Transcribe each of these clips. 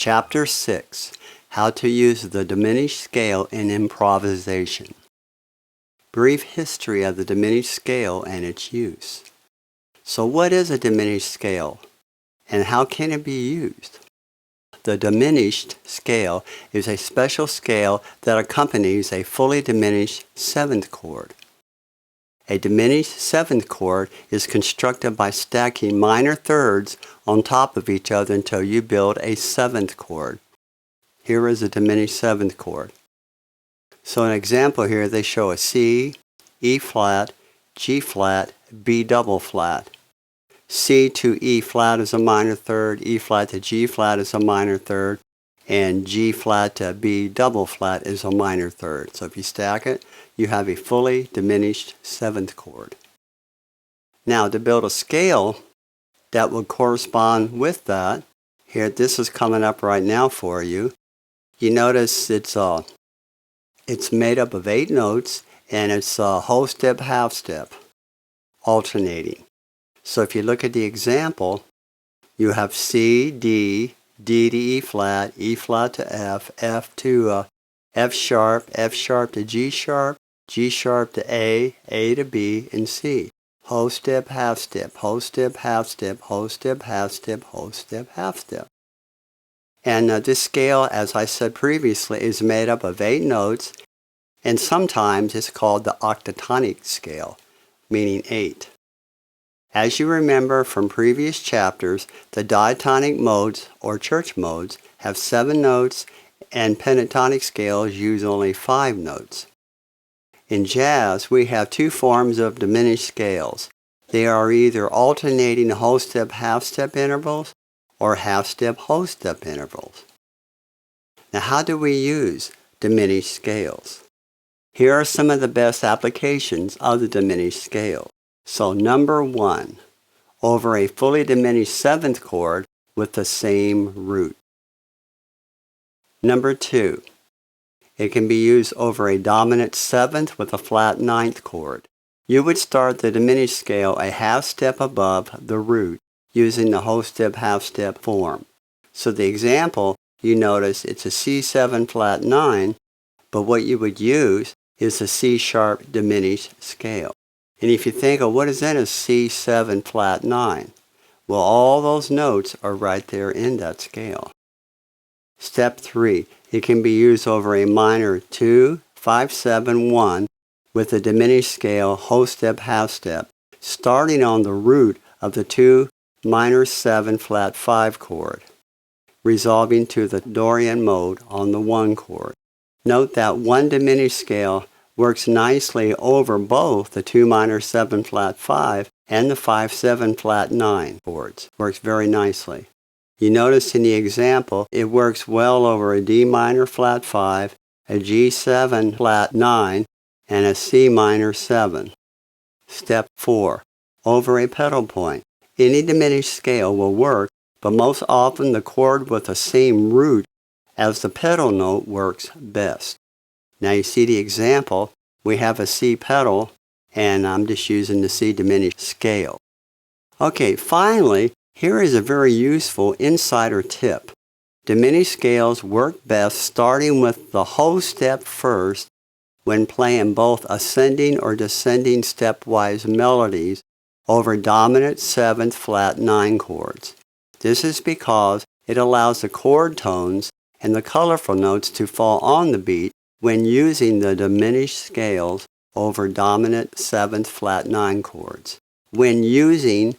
Chapter 6, How to Use the Diminished Scale in Improvisation. Brief history of the diminished scale and its use. So what is a diminished scale, and how can it be used? The diminished scale is a special scale that accompanies a fully diminished seventh chord. A diminished seventh chord is constructed by stacking minor thirds on top of each other until you build a seventh chord. Here is a diminished seventh chord. So an example here, they show a C, E flat, G flat, B double flat. C to E flat is a minor third, E flat to G flat is a minor third, and G flat to B double flat is a minor third. So if you stack it, you have a fully diminished seventh chord. Now to build a scale that would correspond with that, here this is coming up right now for you. You notice it's made up of 8 notes, and it's whole step, half step, alternating. So if you look at the example, you have C, D, D to E flat to F, F to F sharp to G sharp to A to B, and C. Whole step, half step, whole step, half step, whole step, half step, whole step, half step. And this scale, as I said previously, is made up of 8 notes, and sometimes it's called the octatonic scale, meaning 8. As you remember from previous chapters, the diatonic modes, or church modes, have 7 notes, and pentatonic scales use only 5 notes. In jazz, we have 2 forms of diminished scales. They are either alternating whole step, half step intervals, or half step, whole step intervals. Now, how do we use diminished scales? Here are some of the best applications of the diminished scale. So number 1, over a fully diminished seventh chord with the same root. Number 2, it can be used over a dominant seventh with a flat ninth chord. You would start the diminished scale a half step above the root using the whole step, half step form. So the example, you notice it's a C7 flat 9, but what you would use is a C sharp diminished scale. And if you think, what is in a C7 flat 9? Well, all those notes are right there in that scale. Step 3, it can be used over a minor 2, 5, 7, 1 with a diminished scale whole step, half step, starting on the root of the 2 minor 7 flat 5 chord, resolving to the Dorian mode on the 1 chord. Note that 1 diminished scale works nicely over both the 2 minor 7 flat 5 and the 5 7 flat 9 chords. Works very nicely. You notice in the example, it works well over a D minor flat 5, a G7 flat 9, and a C minor 7. Step 4, over a pedal point. Any diminished scale will work, but most often the chord with the same root as the pedal note works best. Now you see the example, we have a C pedal, and I'm just using the C diminished scale. Okay, finally, here is a very useful insider tip. Diminished scales work best starting with the whole step first when playing both ascending or descending stepwise melodies over dominant 7th flat 9 chords. This is because it allows the chord tones and the colorful notes to fall on the beat when using the diminished scales over dominant 7th flat 9 chords. When using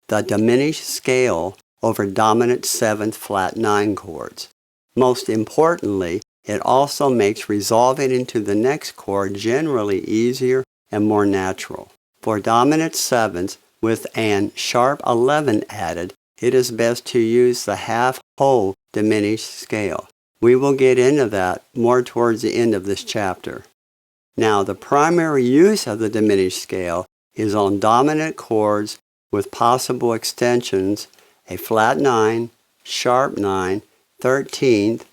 the diminished scale over dominant 7th flat 9 chords. Most importantly, it also makes resolving into the next chord generally easier and more natural. For dominant 7ths with an sharp 11 added, it is best to use the half-whole diminished scale. We will get into that more towards the end of this chapter. Now, the primary use of the diminished scale is on dominant chords with possible extensions, a flat 9, sharp 9, 13th,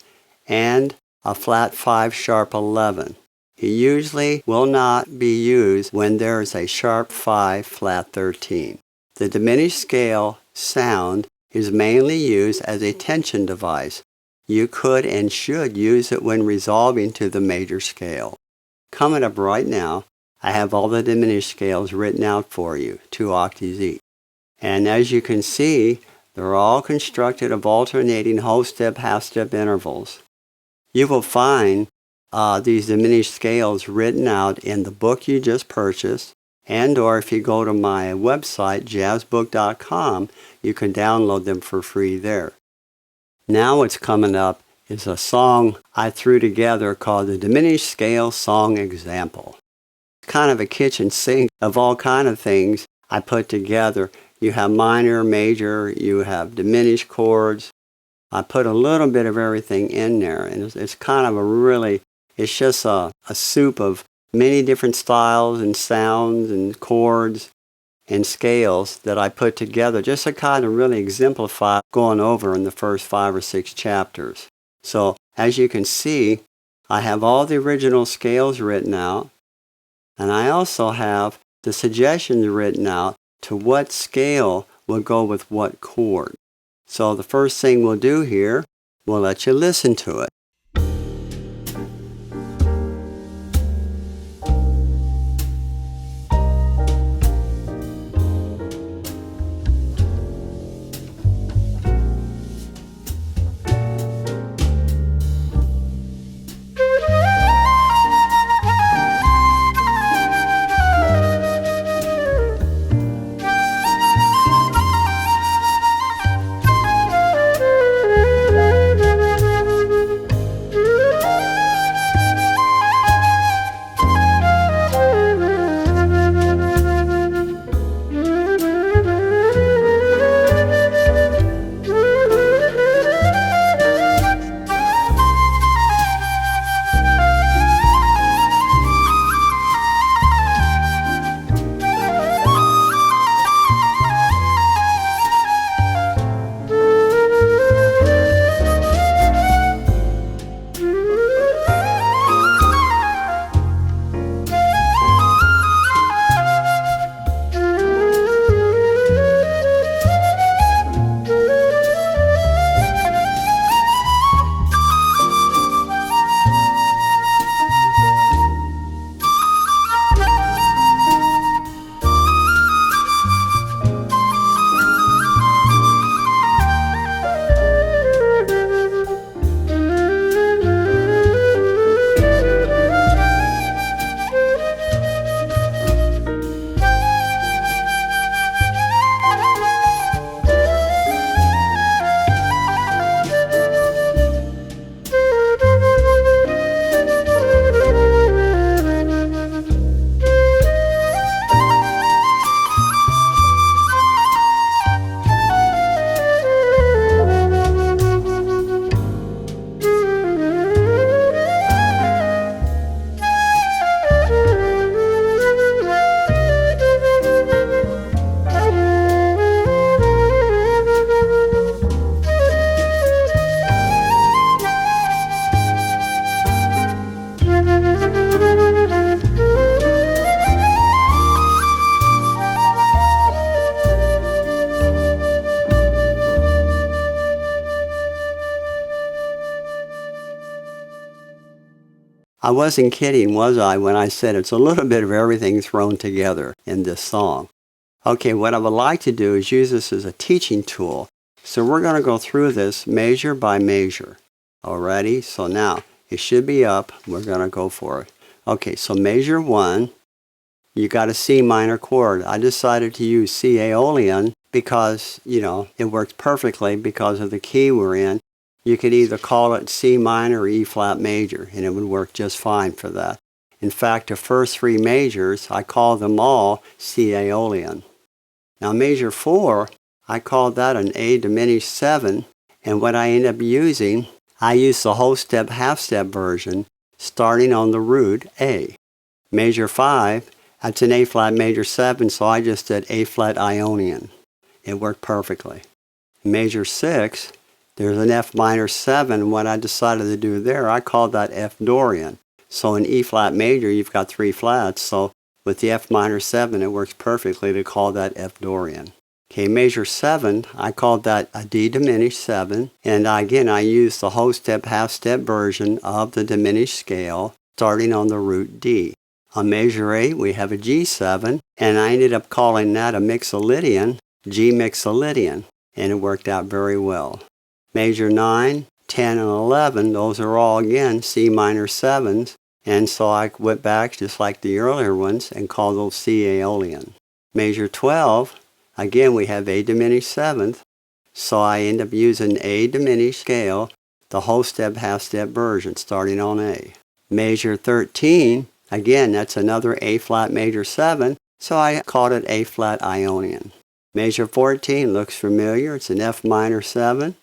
and a flat 5 sharp 11. It usually will not be used when there is a sharp 5 flat 13. The diminished scale sound is mainly used as a tension device you could and should use it when resolving to the major scale. Coming up right now, I have all the diminished scales written out for you, 2 octaves each. And as you can see, they're all constructed of alternating whole step, half step intervals. You will find these diminished scales written out in the book you just purchased, and or if you go to my website, jazzbook.com, you can download them for free there. Now what's coming up is a song I threw together called the Diminished Scale Song Example. It's kind of a kitchen sink of all kind of things I put together. You have minor, major, you have diminished chords. I put a little bit of everything in there, and it's kind of it's just a soup of many different styles and sounds and chords and scales that I put together just to kind of really exemplify going over in the first 5 or 6 chapters. So as you can see, I have all the original scales written out, and I also have the suggestions written out to what scale will go with what chord. So the first thing we'll do here, we'll let you listen to it. I wasn't kidding, was I, when I said it's a little bit of everything thrown together in this song. Okay, what I would like to do is use this as a teaching tool. So we're going to go through this measure by measure. Alrighty, so now it should be up. We're going to go for it. Okay, so measure 1, you got a C minor chord. I decided to use C Aeolian because, it works perfectly because of the key we're in. You could either call it C minor or E flat major, and it would work just fine for that. In fact, the first 3 measures, I call them all C Aeolian. Now measure 4, I call that an A diminished 7, and what I end up using, I use the whole step, half step version, starting on the root A. Measure 5, that's an A flat major 7, so I just did A flat Ionian. It worked perfectly. Measure 6, there's an F minor 7. What I decided to do there, I called that F Dorian. So in E flat major, you've got 3 flats. So with the F minor 7, it works perfectly to call that F Dorian. Okay, measure 7, I called that a D diminished 7. And again, I used the whole step, half step version of the diminished scale starting on the root D. On measure 8, we have a G7, and I ended up calling that a mixolydian, G mixolydian, and it worked out very well. Measure 9, 10, and 11, those are all again C minor 7s, and so I went back just like the earlier ones and called those C aeolian. Measure 12, again we have A diminished 7th, so I end up using A diminished scale, the whole step, half step version starting on A. Measure 13, again that's another A flat major 7, so I called it A flat Ionian. Measure 14 looks familiar, it's an F minor 7.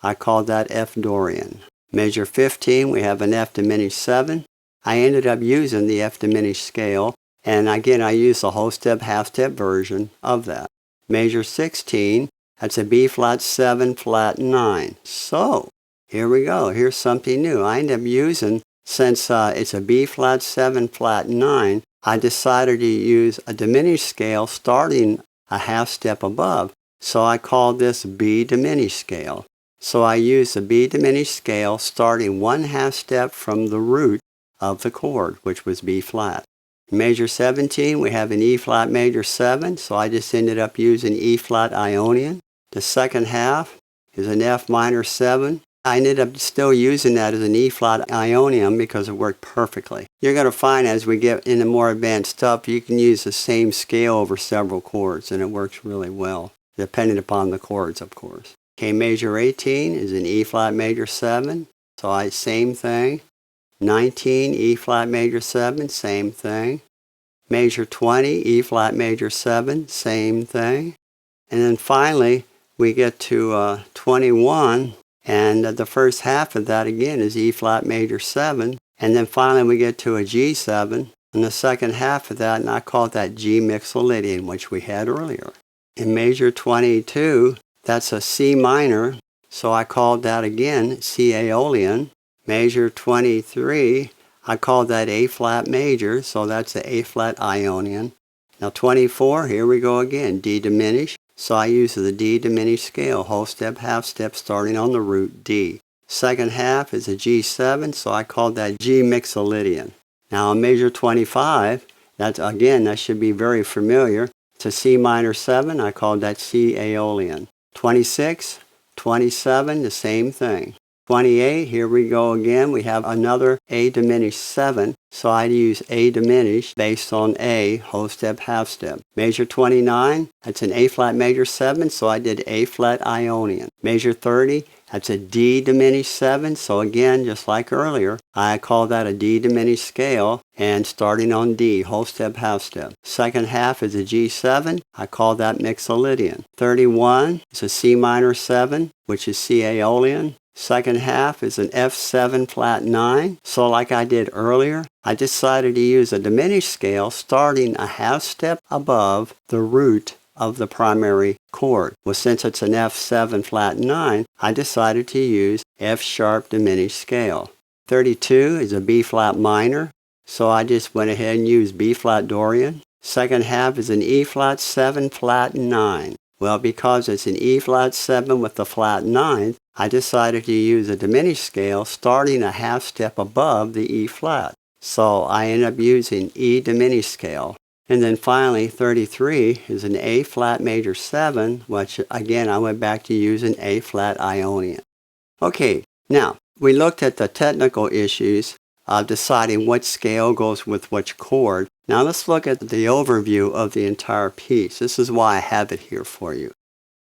I called that F Dorian. Measure 15, we have an F diminished 7. I ended up using the F diminished scale, and again I used the whole step, half step version of that. Measure 16, that's a B flat 7 flat 9. So, here we go, here's something new. I ended up using, since it's a B flat 7 flat 9, I decided to use a diminished scale starting a half step above. So I called this B diminished scale. So I used the B diminished scale starting 1/2 step from the root of the chord, which was B flat. Measure 17, we have an E flat major 7, so I just ended up using E flat Ionian. The second half is an F minor 7. I ended up still using that as an E flat Ionian because it worked perfectly. You're going to find as we get into more advanced stuff, you can use the same scale over several chords, and it works really well, depending upon the chords, of course. Okay, measure 18 is an E flat major 7, so same thing. 19, E flat major 7, same thing. Measure 20, E flat major 7, same thing. And then finally, we get to 21, and the first half of that again is E flat major 7. And then finally we get to a G7, and the second half of that, and I call that G mixolydian, which we had earlier. In measure 22, that's a C minor, so I called that again C aeolian. Measure 23, I called that A flat major, so that's the A flat Ionian. Now 24, here we go again, D diminished, so I use the D diminished scale, whole step, half step, starting on the root D. Second half is a G7, so I called that G mixolydian. Now on measure 25, that should be very familiar. It's a C minor 7, I called that C aeolian. 26, 27, the same thing. 28, here we go again. We have another A diminished 7, so I use A diminished based on A, whole step, half step. Measure 29, that's an A flat major 7, so I did A flat Ionian. Measure 30, that's a D diminished 7, so again, just like earlier, I call that a D diminished scale, and starting on D, whole step, half step. Second half is a G7, I call that mixolydian. 31 is a C minor 7, which is C aeolian. Second half is an F7 flat 9, so like I did earlier, I decided to use a diminished scale starting a half step above the root of the primary chord. Well, since it's an F7 flat 9, I decided to use F sharp diminished scale. 32 is a B flat minor, so I just went ahead and used B flat Dorian. Second half is an E flat 7 flat 9. Well, because it's an E flat 7 with the flat 9th, I decided to use a diminished scale starting a half step above the E flat. So I ended up using E diminished scale. And then finally, 33 is an A flat major 7, which again I went back to using A flat Ionian. Okay, now we looked at the technical issues of deciding what scale goes with which chord. Now let's look at the overview of the entire piece. This is why I have it here for you.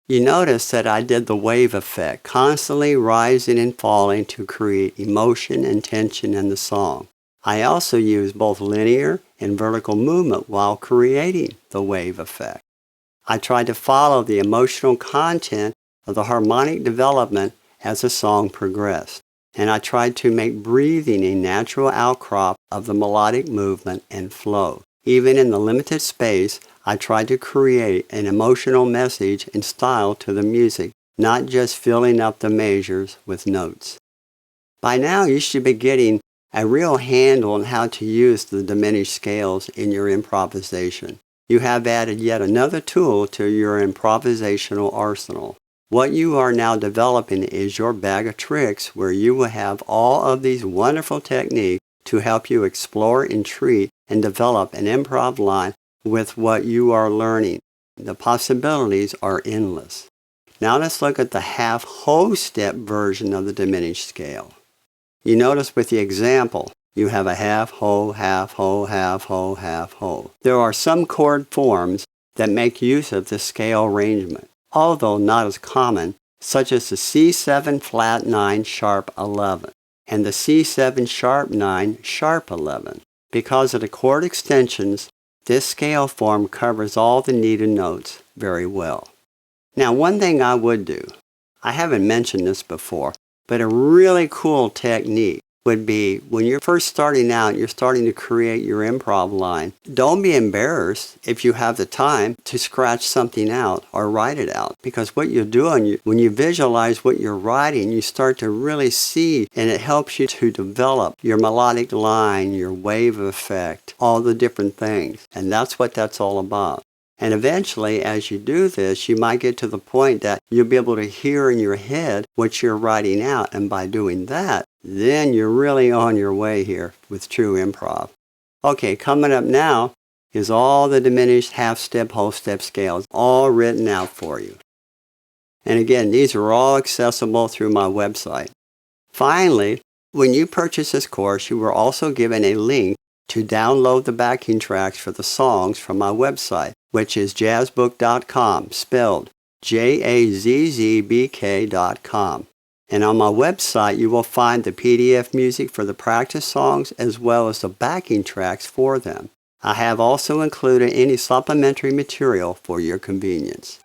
You notice that I did the wave effect, constantly rising and falling to create emotion and tension in the song. I also used both linear and vertical movement while creating the wave effect. I tried to follow the emotional content of the harmonic development as the song progressed, and I tried to make breathing a natural outcrop of the melodic movement and flow. Even in the limited space, I tried to create an emotional message and style to the music, not just filling up the measures with notes. By now, you should be getting a real handle on how to use the diminished scales in your improvisation. you have added yet another tool to your improvisational arsenal. What you are now developing is your bag of tricks where you will have all of these wonderful techniques to help you explore, entreat, and develop an improv line with what you are learning. The possibilities are endless. Now let's look at the half-whole step version of the diminished scale. You notice with the example, you have a half-whole, half-whole, half-whole, half-whole. There are some chord forms that make use of this scale arrangement, although not as common, such as the C7 flat 9 sharp 11 and the C7 sharp 9 sharp 11. Because of the chord extensions, this scale form covers all the needed notes very well. Now, one thing I would do, I haven't mentioned this before, but a really cool technique would be when you're first starting out, you're starting to create your improv line. Don't be embarrassed if you have the time to scratch something out or write it out. Because what you're doing, when you visualize what you're writing, you start to really see, and it helps you to develop your melodic line, your wave effect, all the different things. And that's what that's all about. And eventually, as you do this, you might get to the point that you'll be able to hear in your head what you're writing out. And by doing that, then you're really on your way here with true improv. Okay, coming up now is all the diminished half-step, whole-step scales, all written out for you. And again, these are all accessible through my website. Finally, when you purchase this course, you were also given a link to download the backing tracks for the songs from my website, which is jazzbook.com, spelled jazzbk.com. And on my website, you will find the PDF music for the practice songs as well as the backing tracks for them. I have also included any supplementary material for your convenience.